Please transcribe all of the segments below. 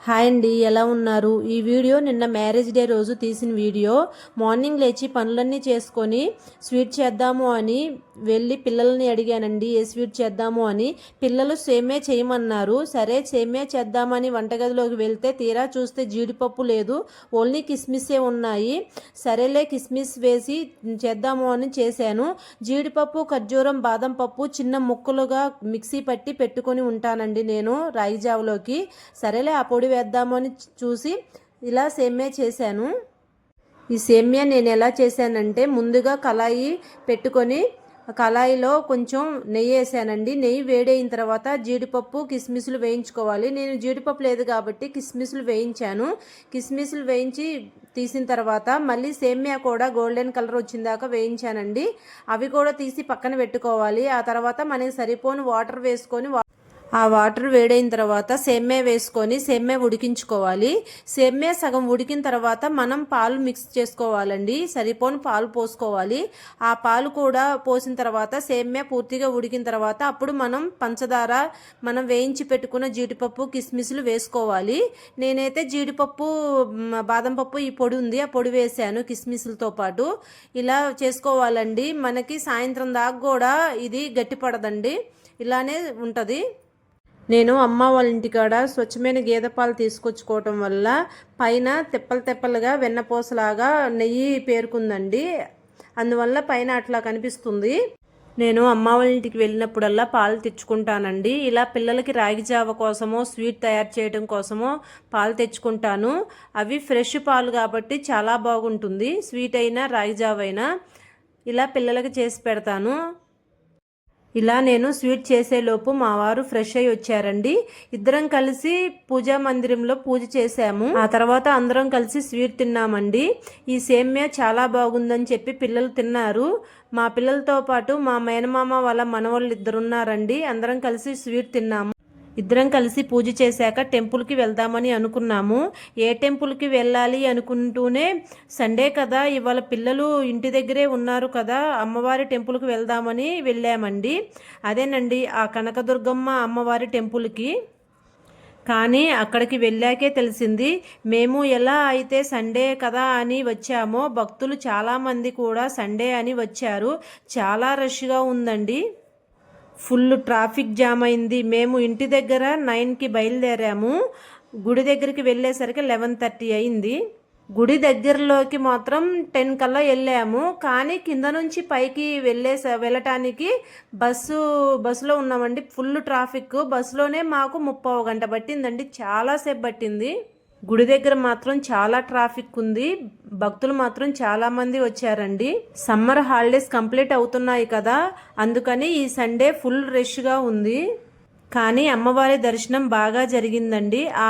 Hi అండి, ఎలా ఉన్నారు? ఈ వీడియో నిన్న మ్యారేజ్ డే రోజు తీసిన వీడియో. మార్నింగ్ లేచి పనులన్నీ చేసుకొని స్వీట్ చేద్దాము అని వెళ్ళి పిల్లల్ని అడిగానండి ఏ స్వీట్ చేద్దాము అని. పిల్లలు సేమే చేయమన్నారు. సరే సేమే చేద్దామని వంటగదిలోకి వెళ్తే తీరా చూస్తే జీడిపప్పు లేదు, ఓన్లీ కిస్మిస్సే ఉన్నాయి. సరేలే కిస్మిస్ వేసి చేద్దాము అని చేశాను. జీడిపప్పు, ఖర్జూరం, బాదం పప్పు చిన్న ముక్కలుగా మిక్సీ పట్టి పెట్టుకొని ఉంటానండి నేను రాగి జావలోకి. సరేలే ఆ పొడి వేద్దామని చూసి ఇలా సేమ్యా చేశాను. ఈ సేమ్యా నేను ఎలా చేశానంటే, ముందుగా కళాయి పెట్టుకొని కళాయిలో కొంచెం నెయ్యి వేసానండి. నెయ్యి వేడైన తర్వాత జీడిపప్పు, కిస్మిస్లు వేయించుకోవాలి. నేను జీడిపప్పు లేదు కాబట్టి కిస్మిస్లు వేయించాను. కిస్మిస్లు వేయించి తీసిన తర్వాత మళ్ళీ సేమ్యా కూడా గోల్డెన్ కలర్ వచ్చిందాకా వేయించానండి. అవి కూడా తీసి పక్కన పెట్టుకోవాలి. ఆ తర్వాత మనకి సరిపోని వాటర్ వేసుకొని ఆ వాటర్ వేడైన తర్వాత సేమ్యా వేసుకొని సేమ్యా ఉడికించుకోవాలి. సేమ్యా సగం ఉడికిన తర్వాత మనం పాలు మిక్స్ చేసుకోవాలండి. సరిపోని పాలు పోసుకోవాలి. ఆ పాలు కూడా పోసిన తర్వాత సేమ్యా పూర్తిగా ఉడికిన తర్వాత అప్పుడు మనం పంచదార, మనం వేయించి పెట్టుకున్న జీడిపప్పు, కిస్మిస్లు వేసుకోవాలి. నేనైతే జీడిపప్పు, బాదం పప్పు ఈ పొడి ఉంది, ఆ పొడి వేసాను కిస్మిస్లతో పాటు. ఇలా చేసుకోవాలండి. మనకి సాయంత్రం దాకా కూడా ఇది గట్టిపడదండి, ఇలానే ఉంటుంది. నేను అమ్మ వాళ్ళ ఇంటికాడ స్వచ్ఛమైన గేదె పాలు తీసుకొచ్చుకోవటం వల్ల పైన తెప్పలు తెప్పలుగా వెన్నపూసలాగా నెయ్యి పేరుకుందండి. అందువల్ల పైన అట్లా కనిపిస్తుంది. నేను అమ్మ వాళ్ళ ఇంటికి వెళ్ళినప్పుడల్లా పాలు తెచ్చుకుంటానండి. ఇలా పిల్లలకి రాగి జావ కోసమో స్వీట్ తయారు చేయడం కోసమో పాలు తెచ్చుకుంటాను. అవి ఫ్రెష్ పాలు కాబట్టి చాలా బాగుంటుంది. స్వీట్ అయినా రాగి జావ అయినా ఇలా పిల్లలకి చేసి పెడతాను. ఇలా నేను స్వీట్ చేసేలోపు మా వారు ఫ్రెష్ అయ్యి వచ్చారండి. ఇద్దరం కలిసి పూజా మందిరంలో పూజ చేశాము. ఆ తర్వాత అందరం కలిసి స్వీట్ తిన్నామండి. ఈ సేమ్యా చాలా బాగుందని చెప్పి పిల్లలు తిన్నారు. మా పిల్లలతో పాటు మా మేనమామ వాళ్ళ మనవాళ్ళు ఇద్దరు ఉన్నారండి. అందరం కలిసి స్వీట్ తిన్నాము. ఇద్దరం కలిసి పూజ చేశాక టెంపుల్కి వెళ్దామని అనుకున్నాము. ఏ టెంపుల్కి వెళ్ళాలి అనుకుంటూనే సండే కదా, ఇవాళ పిల్లలు ఇంటి దగ్గరే ఉన్నారు కదా, అమ్మవారి టెంపుల్కి వెళ్దామని వెళ్ళామండి. అదేనండి ఆ కనకదుర్గమ్మ అమ్మవారి టెంపుల్కి. కానీ అక్కడికి వెళ్ళాకే తెలిసింది, మేము ఎలా అయితే సండే కదా అని వచ్చామో భక్తులు చాలామంది కూడా సండే అని వచ్చారు. చాలా రష్గా ఉందండి. ఫుల్ ట్రాఫిక్ జామ్ అయింది. మేము ఇంటి దగ్గర 9కి బయలుదేరాము. గుడి దగ్గరికి వెళ్ళేసరికి 11:30 అయింది. గుడి దగ్గరలోకి మాత్రం 10 కల్లా వెళ్ళాము. కానీ కింద నుంచి పైకి వెళ్ళటానికి బస్సులో ఉన్నామండి. Full traffic. బస్సులోనే మాకు 30 గంట పట్టిందండి. చాలాసేపు పట్టింది. గుడి దగ్గర మాత్రం చాలా ట్రాఫిక్ ఉంది. భక్తులు మాత్రం చాలామంది వచ్చారండి. సమ్మర్ హాలిడేస్ కంప్లీట్ అవుతున్నాయి కదా, అందుకని ఈ సండే ఫుల్ రష్గా ఉంది. కానీ అమ్మవారి దర్శనం బాగా జరిగిందండి. ఆ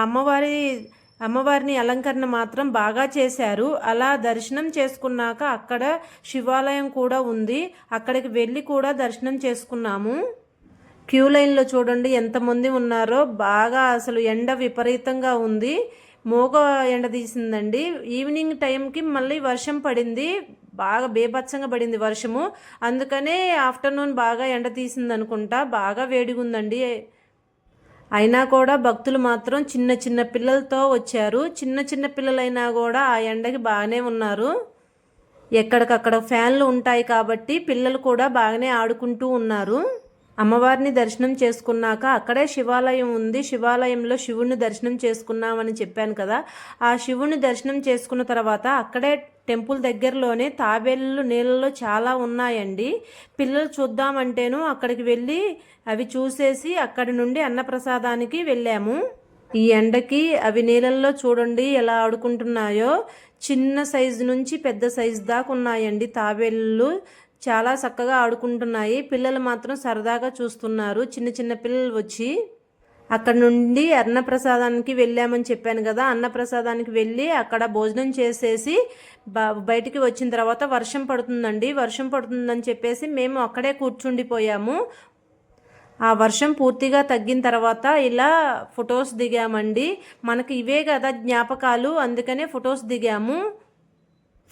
అమ్మవారిని అలంకరణ మాత్రం బాగా చేశారు. అలా దర్శనం చేసుకున్నాక అక్కడ శివాలయం కూడా ఉంది. అక్కడికి వెళ్ళి కూడా దర్శనం చేసుకున్నాము. క్యూ లైన్లో చూడండి ఎంతమంది ఉన్నారో. బాగా అసలు ఎండ విపరీతంగా ఉంది. మోగ ఎండ తీసిందండి. ఈవినింగ్ టైంకి మళ్ళీ వర్షం పడింది. బాగా బేభత్సంగా పడింది వర్షము. అందుకనే ఆఫ్టర్నూన్ బాగా ఎండ తీసింది అనుకుంటా. బాగా వేడిగా ఉందండి. అయినా కూడా భక్తులు మాత్రం చిన్న చిన్న పిల్లలతో వచ్చారు. చిన్న చిన్న పిల్లలైనా కూడా ఆ ఎండకి బాగానే ఉన్నారు. ఎక్కడికక్కడ ఫ్యాన్లు ఉంటాయి కాబట్టి పిల్లలు కూడా బాగానే ఆడుకుంటూ ఉన్నారు. అమ్మవారిని దర్శనం చేసుకున్నాక అక్కడే శివాలయం ఉంది. శివాలయంలో శివుణ్ణి దర్శనం చేసుకున్నామని చెప్పాను కదా, ఆ శివుణ్ణి దర్శనం చేసుకున్న తర్వాత అక్కడే టెంపుల్ దగ్గరలోనే తాబేళ్ళు నీళ్ళలో చాలా ఉన్నాయండి. పిల్లలు చూద్దామంటేను అక్కడికి వెళ్ళి అవి చూసేసి అక్కడి నుండి అన్నప్రసాదానికి వెళ్ళాము. ఈ ఎండకి అవి నీళ్ళల్లో చూడండి ఎలా ఆడుకుంటున్నాయో. చిన్న సైజు నుంచి పెద్ద సైజు దాకా ఉన్నాయండి తాబేళ్ళు. చాలా చక్కగా ఆడుకుంటున్నాయి. పిల్లలు మాత్రం సరదాగా చూస్తున్నారు. చిన్న చిన్న పిల్లలు వచ్చి అక్కడ నుండి అన్నప్రసాదానికి వెళ్ళామని చెప్పాను కదా, అన్నప్రసాదానికి వెళ్ళి అక్కడ భోజనం చేసేసి బయటికి వచ్చిన తర్వాత వర్షం పడుతుందండి. వర్షం పడుతుందని చెప్పేసి మేము అక్కడే కూర్చుండిపోయాము. ఆ వర్షం పూర్తిగా తగ్గిన తర్వాత ఇలా ఫొటోస్ దిగామండి. మనకి ఇవే కదా జ్ఞాపకాలు, అందుకనే ఫొటోస్ దిగాము.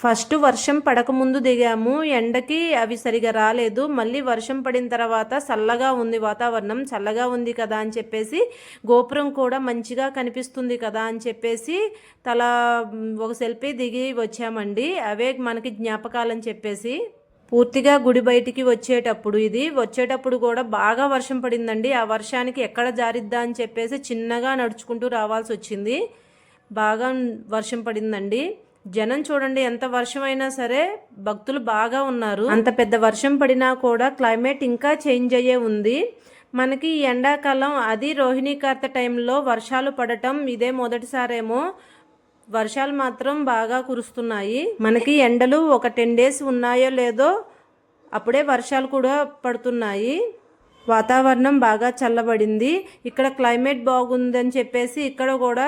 ఫస్ట్ వర్షం పడకముందు దిగాము, ఎండకి అవి సరిగా రాలేదు. మళ్ళీ వర్షం పడిన తర్వాత చల్లగా ఉంది వాతావరణం, చల్లగా ఉంది కదా అని చెప్పేసి గోపురం కూడా మంచిగా కనిపిస్తుంది కదా అని చెప్పేసి ఒక సెల్ఫీ దిగి వచ్చామండి. అవే మనకి జ్ఞాపకాలని చెప్పేసి. పూర్తిగా గుడి బయటికి వచ్చేటప్పుడు కూడా బాగా వర్షం పడిందండి. ఆ వర్షానికి ఎక్కడ జారిద్దా అని చెప్పేసి చిన్నగా నడుచుకుంటూ రావాల్సి వచ్చింది. బాగా వర్షం పడిందండి. జనం చూడండి, ఎంత వర్షమైనా సరే భక్తులు బాగా ఉన్నారు. అంత పెద్ద వర్షం పడినా కూడా క్లైమేట్ ఇంకా చేంజ్ అయ్యే ఉంది. మనకి ఎండాకాలం, అది రోహిణీ కార్తె టైంలో వర్షాలు పడటం ఇదే మొదటిసారేమో. వర్షాలు మాత్రం బాగా కురుస్తున్నాయి. మనకి ఎండలు ఒక 10 days ఉన్నాయో లేదో అప్పుడే వర్షాలు కూడా పడుతున్నాయి. వాతావరణం బాగా చల్లబడింది. ఇక్కడ క్లైమేట్ బాగుందని చెప్పేసి ఇక్కడ కూడా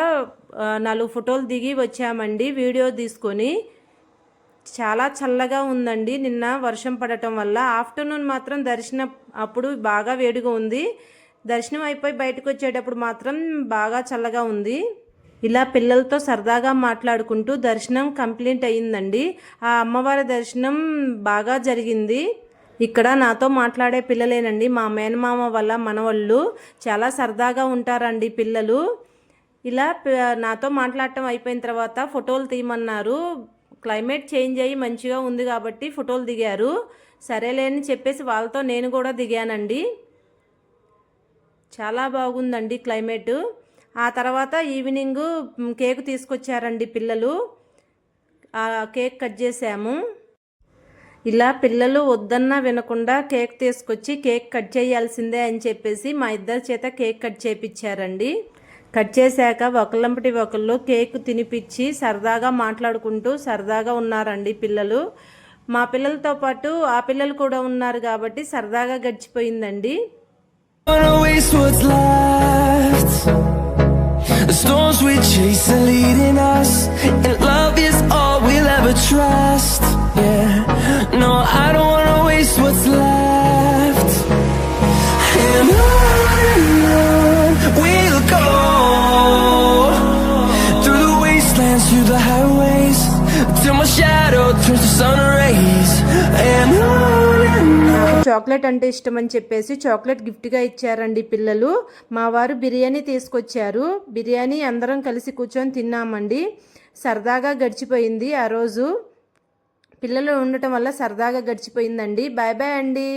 4 ఫోటోలు దిగి వచ్చామండి వీడియో తీసుకొని. చాలా చల్లగా ఉందండి నిన్న వర్షం పడటం వల్ల. ఆఫ్టర్నూన్ మాత్రం దర్శనం అప్పుడు బాగా వేడిగా ఉంది. దర్శనం అయిపోయి బయటకు వచ్చేటప్పుడు మాత్రం బాగా చల్లగా ఉంది. ఇలా పిల్లలతో సరదాగా మాట్లాడుకుంటూ దర్శనం కంప్లీట్ అయ్యిందండి. ఆ అమ్మవారి దర్శనం బాగా జరిగింది. ఇక్కడ నాతో మాట్లాడే పిల్లలేనండి, మా మేనమామ వాళ్ళ మనవళ్ళు. చాలా సరదాగా ఉంటారండి పిల్లలు. ఇలా నాతో మాట్లాడటం అయిపోయిన తర్వాత ఫోటోలు తీయమన్నారు. క్లైమేట్ చేంజ్ అయ్యి మంచిగా ఉంది కాబట్టి ఫోటోలు దిగారు. సరేలే అని చెప్పేసి వాళ్ళతో నేను కూడా దిగానండి. చాలా బాగుందండి క్లైమేటు. ఆ తర్వాత ఈవినింగ్ కేక్ తీసుకొచ్చారండి పిల్లలు. ఆ కేక్ కట్ చేసాము. ఇలా పిల్లలు వద్దన్నా వినకుండా కేక్ తీసుకొచ్చి కేక్ కట్ చేయాల్సిందే అని చెప్పేసి మా ఇద్దరి చేత కేక్ కట్ చేయించారండి. కట్ చేశాక ఒకళ్ళంపటి ఒకళ్ళు కేక్ తినిపించి సరదాగా మాట్లాడుకుంటూ సరదాగా ఉన్నారండి పిల్లలు. మా పిల్లలతో పాటు ఆ పిల్లలు కూడా ఉన్నారు కాబట్టి సరదాగా గడిచిపోయిందండి. The storms we chase are leading us, and love is all we'll ever trust. Yeah, no, I don't wanna waste what's left. And on we'll go, through the wastelands, through the highways, till my shadow turns to sun rays. And on chocolate అంటే ఇష్టం అని చెప్పేసి chocolate గిఫ్ట్గా ఇచ్చారండి పిల్లలు. మా వారు బిర్యానీ తీసుకొచ్చారు. బిర్యానీ అందరం కలిసి కూర్చొని తిన్నామండి. సరదాగా గడిచిపోయింది ఆ రోజు. పిల్లలు ఉండటం వల్ల సరదాగా గడిచిపోయిందండి. బాయ్ బాయ్ అండి.